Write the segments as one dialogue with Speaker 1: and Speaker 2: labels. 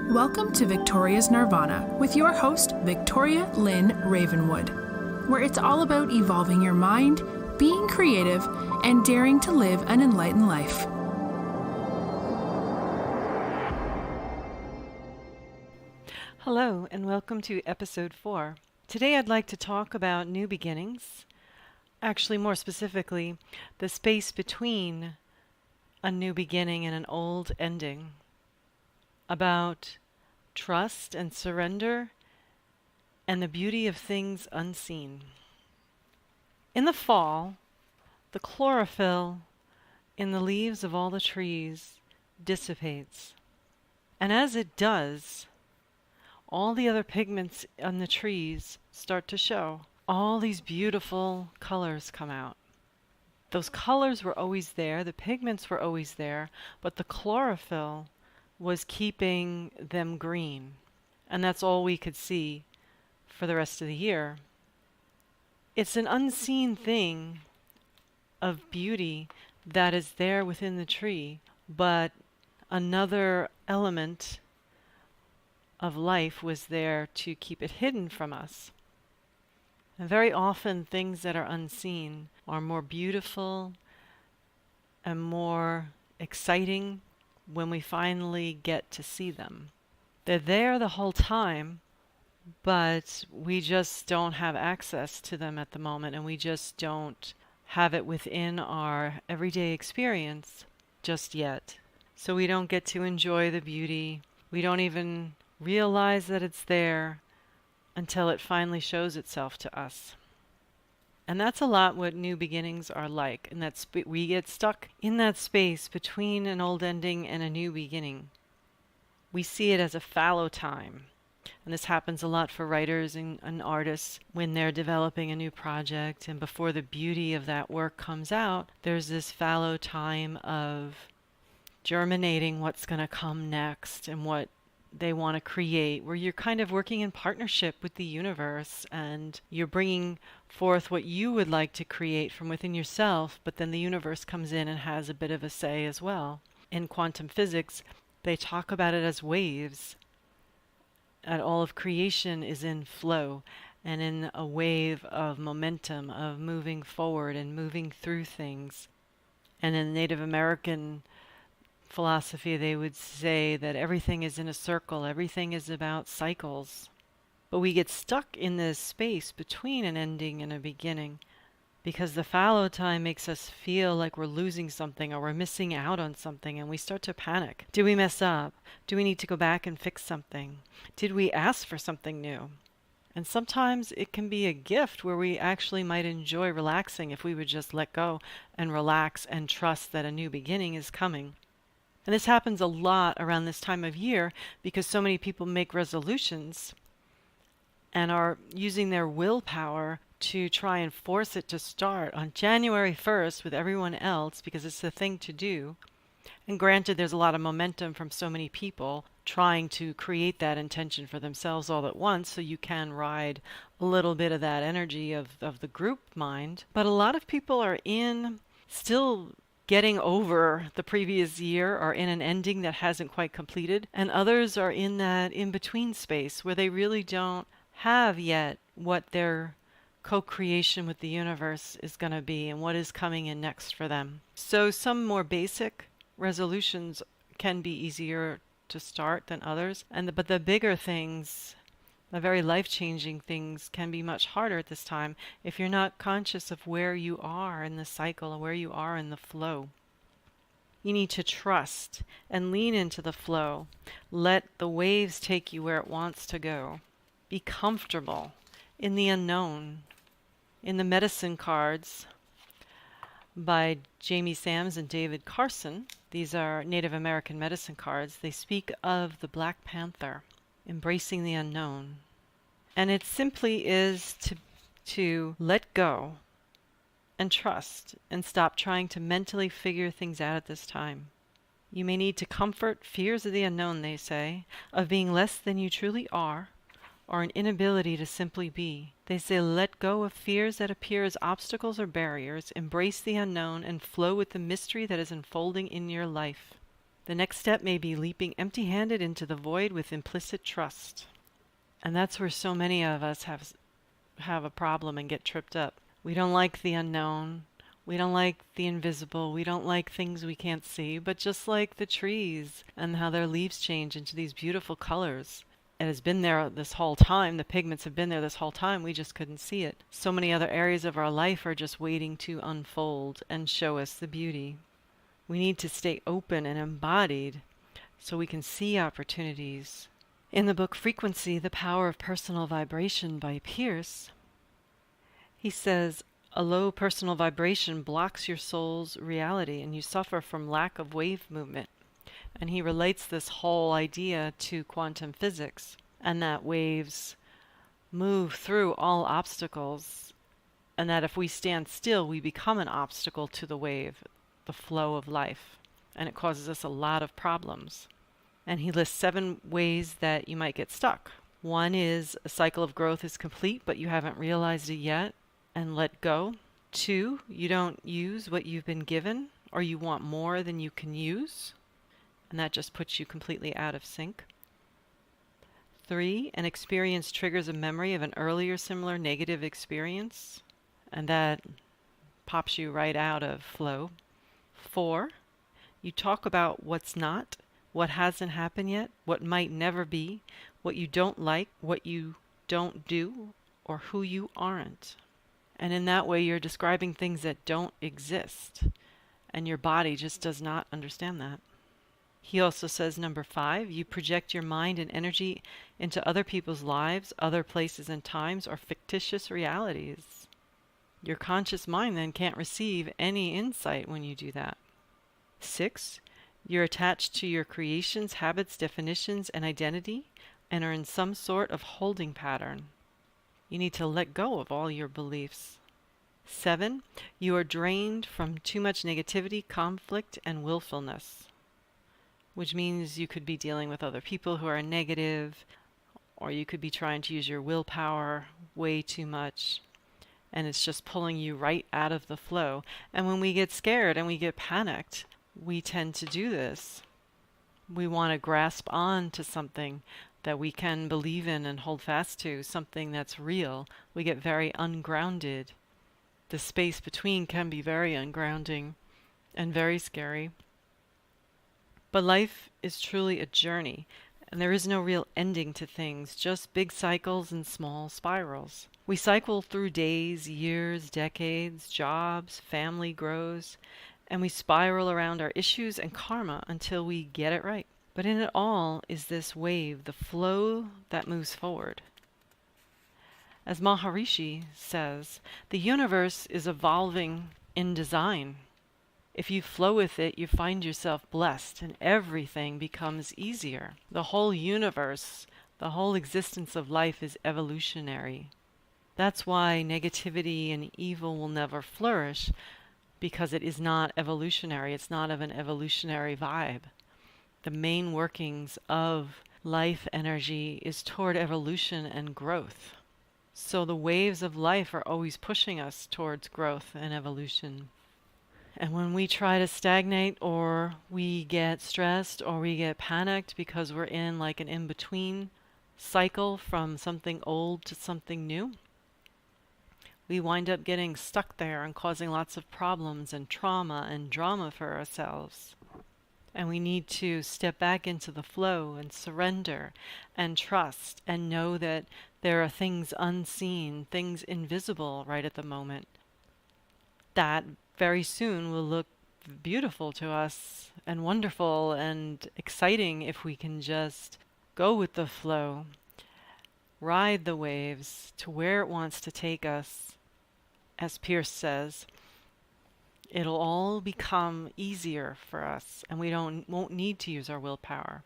Speaker 1: Welcome to Victoria's Nirvana with your host, Victoria Lynn Ravenwood, where it's all about evolving your mind, being creative, and daring to live an enlightened life.
Speaker 2: Hello, and welcome to episode 4. Today I'd like to talk about new beginnings. Actually, more specifically, the space between a new beginning and an old ending. About trust and surrender and the beauty of things unseen. In the fall, the chlorophyll in the leaves of all the trees dissipates. And as it does, all the other pigments on the trees start to show. All these beautiful colors come out. Those colors were always there, the pigments were always there, but the chlorophyll was keeping them green. And that's all we could see for the rest of the year. It's an unseen thing of beauty that is there within the tree, but another element of life was there to keep it hidden from us. And very often things that are unseen are more beautiful and more exciting when we finally get to see them. They're there the whole time, but we just don't have access to them at the moment, and we just don't have it within our everyday experience just yet. So we don't get to enjoy the beauty. We don't even realize that it's there until it finally shows itself to us. And that's a lot what new beginnings are like. And we get stuck in that space between an old ending and a new beginning. We see it as a fallow time. And this happens a lot for writers and artists when they're developing a new project. And before the beauty of that work comes out, there's this fallow time of germinating what's going to come next and what they want to create, where you're kind of working in partnership with the universe and you're bringing forth what you would like to create from within yourself, but then the universe comes in and has a bit of a say as well. In quantum physics, they talk about it as waves, and all of creation is in flow and in a wave of momentum of moving forward and moving through things. And in Native American philosophy, they would say that everything is in a circle, everything is about cycles. But we get stuck in this space between an ending and a beginning because the fallow time makes us feel like we're losing something or we're missing out on something, and we start to panic. Do we mess up? Do we need to go back and fix something? Did we ask for something new? And sometimes it can be a gift where we actually might enjoy relaxing if we would just let go and relax and trust that a new beginning is coming. And this happens a lot around this time of year because so many people make resolutions and are using their willpower to try and force it to start on January 1st with everyone else because it's the thing to do. And granted, there's a lot of momentum from so many people trying to create that intention for themselves all at once, so you can ride a little bit of that energy of the group mind. But a lot of people are still getting over the previous year or in an ending that hasn't quite completed, and others are in that in-between space where they really don't have yet what their co-creation with the universe is going to be and what is coming in next for them. So some more basic resolutions can be easier to start than others, but the bigger things, the very life-changing things, can be much harder at this time if you're not conscious of where you are in the cycle and where you are in the flow. You need to trust and lean into the flow. Let the waves take you where it wants to go. Be comfortable in the unknown. In the medicine cards by Jamie Sams and David Carson, these are Native American medicine cards, they speak of the Black Panther embracing the unknown. And it simply is to let go and trust and stop trying to mentally figure things out at this time. You may need to comfort fears of the unknown, they say, of being less than you truly are, or an inability to simply be. They say let go of fears that appear as obstacles or barriers, embrace the unknown, and flow with the mystery that is unfolding in your life. The next step may be leaping empty-handed into the void with implicit trust. And that's where so many of us have a problem and get tripped up. We don't like the unknown. We don't like the invisible. We don't like things we can't see. But just like the trees and how their leaves change into these beautiful colors, it has been there this whole time. The pigments have been there this whole time. We just couldn't see it. So many other areas of our life are just waiting to unfold and show us the beauty. We need to stay open and embodied so we can see opportunities. In the book Frequency, The Power of Personal Vibration by Pierce, he says, a low personal vibration blocks your soul's reality and you suffer from lack of wave movement. And he relates this whole idea to quantum physics and that waves move through all obstacles and that if we stand still, we become an obstacle to the wave, the flow of life, and it causes us a lot of problems. And he lists 7 ways that you might get stuck. One is a cycle of growth is complete, but you haven't realized it yet and let go. 2, you don't use what you've been given, or you want more than you can use, and that just puts you completely out of sync. 3, an experience triggers a memory of an earlier similar negative experience, and that pops you right out of flow. 4, you talk about what's not, what hasn't happened yet, what might never be, what you don't like, what you don't do, or who you aren't. And in that way, you're describing things that don't exist, and your body just does not understand that. He also says, number 5, you project your mind and energy into other people's lives, other places and times, or fictitious realities. Your conscious mind then can't receive any insight when you do that. 6, you're attached to your creations, habits, definitions, and identity, and are in some sort of holding pattern. You need to let go of all your beliefs. 7, you are drained from too much negativity, conflict, and willfulness, which means you could be dealing with other people who are negative, or you could be trying to use your willpower way too much, and it's just pulling you right out of the flow. And when we get scared and we get panicked, we tend to do this. We want to grasp on to something that we can believe in and hold fast to, something that's real. We get very ungrounded. The space between can be very ungrounding and very scary. But life is truly a journey, and there is no real ending to things, just big cycles and small spirals. We cycle through days, years, decades, jobs, family grows, and we spiral around our issues and karma until we get it right. But in it all is this wave, the flow that moves forward. As Maharishi says, the universe is evolving in design. If you flow with it, you find yourself blessed and everything becomes easier. The whole universe, the whole existence of life is evolutionary. That's why negativity and evil will never flourish, because it is not evolutionary. It's not of an evolutionary vibe. The main workings of life energy is toward evolution and growth. So the waves of life are always pushing us towards growth and evolution. And when we try to stagnate, or we get stressed, or we get panicked because we're in like an in-between cycle from something old to something new, we wind up getting stuck there and causing lots of problems and trauma and drama for ourselves. And we need to step back into the flow and surrender and trust and know that there are things unseen, things invisible right at the moment that very soon will look beautiful to us and wonderful and exciting if we can just go with the flow, ride the waves to where it wants to take us. As Pierce says, it'll all become easier for us, and we won't need to use our willpower.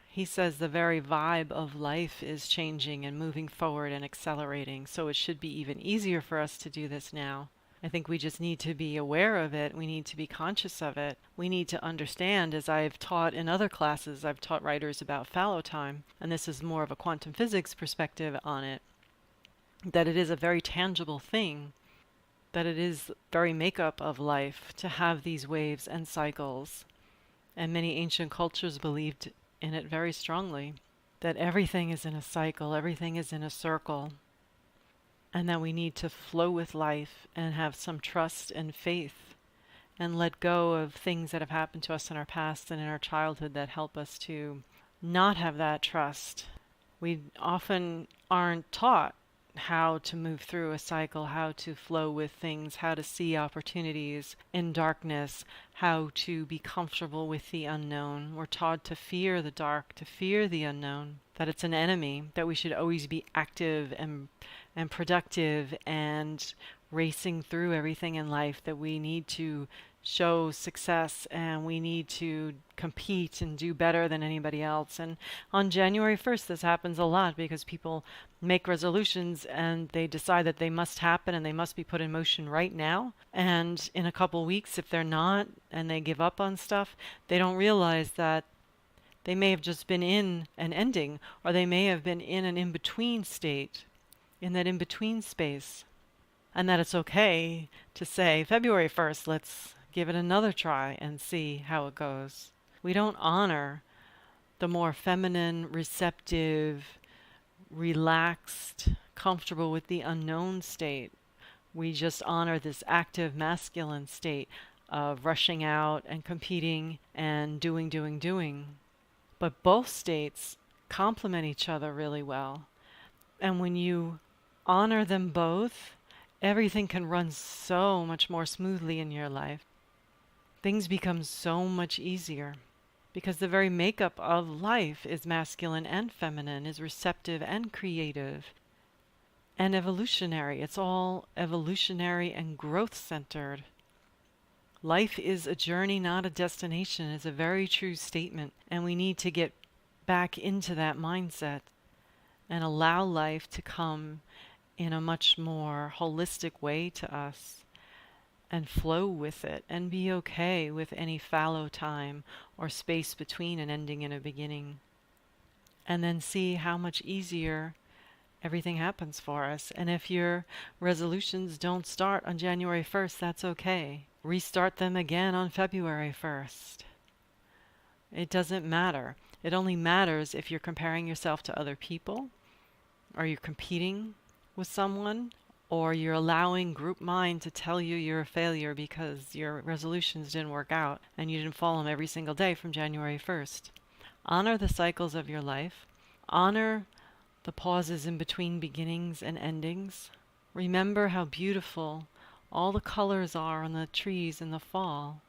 Speaker 2: He says the very vibe of life is changing and moving forward and accelerating, so it should be even easier for us to do this now. I think we just need to be aware of it. We need to be conscious of it. We need to understand, as I've taught in other classes, I've taught writers about fallow time, and this is more of a quantum physics perspective on it, that it is a very tangible thing, that it is very makeup of life to have these waves and cycles. And many ancient cultures believed in it very strongly, that everything is in a cycle, everything is in a circle, and that we need to flow with life and have some trust and faith and let go of things that have happened to us in our past and in our childhood that help us to not have that trust. We often aren't taught how to move through a cycle, how to flow with things, how to see opportunities in darkness, how to be comfortable with the unknown. We're taught to fear the dark, to fear the unknown, that it's an enemy, that we should always be active and productive and racing through everything in life, that we need to show success and we need to compete and do better than anybody else. And on January 1st, this happens a lot because people make resolutions and they decide that they must happen and they must be put in motion right now. And in a couple weeks, if they're not and they give up on stuff, they don't realize that they may have just been in an ending, or they may have been in an in-between state, in that in-between space. And that it's okay to say, February 1st, let's give it another try and see how it goes. We don't honor the more feminine, receptive, relaxed, comfortable with the unknown state. We just honor this active masculine state of rushing out and competing and doing. But both states complement each other really well. And when you honor them both, everything can run so much more smoothly in your life. Things become so much easier because the very makeup of life is masculine and feminine, is receptive and creative and evolutionary. It's all evolutionary and growth-centered. Life is a journey, not a destination, is a very true statement, and we need to get back into that mindset and allow life to come in a much more holistic way to us and flow with it and be okay with any fallow time or space between an ending and a beginning. And then see how much easier everything happens for us. And if your resolutions don't start on January 1st, that's okay. Restart them again on February 1st. It doesn't matter. It only matters if you're comparing yourself to other people, or you're competing with someone, or you're allowing group mind to tell you you're a failure because your resolutions didn't work out and you didn't follow them every single day from January 1st. Honor the cycles of your life. Honor the pauses in between beginnings and endings. Remember how beautiful all the colors are on the trees in the fall,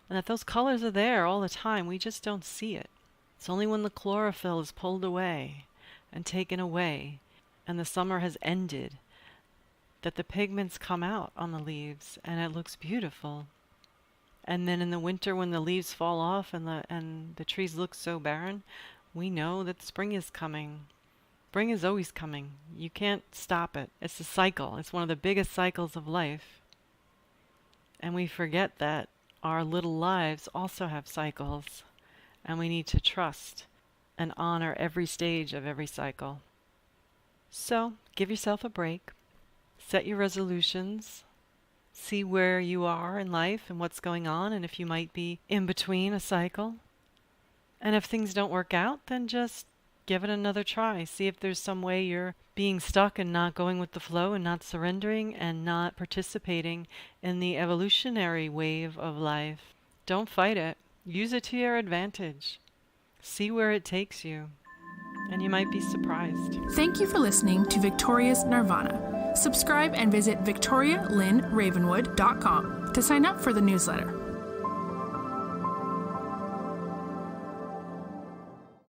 Speaker 2: and that those colors are there all the time. We just don't see it. It's only when the chlorophyll is pulled away and taken away and the summer has ended that the pigments come out on the leaves and it looks beautiful. And then in the winter, when the leaves fall off and the trees look so barren, we know that spring is coming. Spring is always coming. You can't stop it. It's a cycle. It's one of the biggest cycles of life. And we forget that our little lives also have cycles, and we need to trust and honor every stage of every cycle. So give yourself a break. Set your resolutions. See where you are in life and what's going on, and if you might be in between a cycle. And if things don't work out, then just give it another try. See if there's some way you're being stuck and not going with the flow and not surrendering and not participating in the evolutionary wave of life. Don't fight it. Use it to your advantage. See where it takes you, and you might be surprised.
Speaker 1: Thank you for listening to Victoria's Nirvana. Subscribe and visit victorialynnravenwood.com to sign up for the newsletter.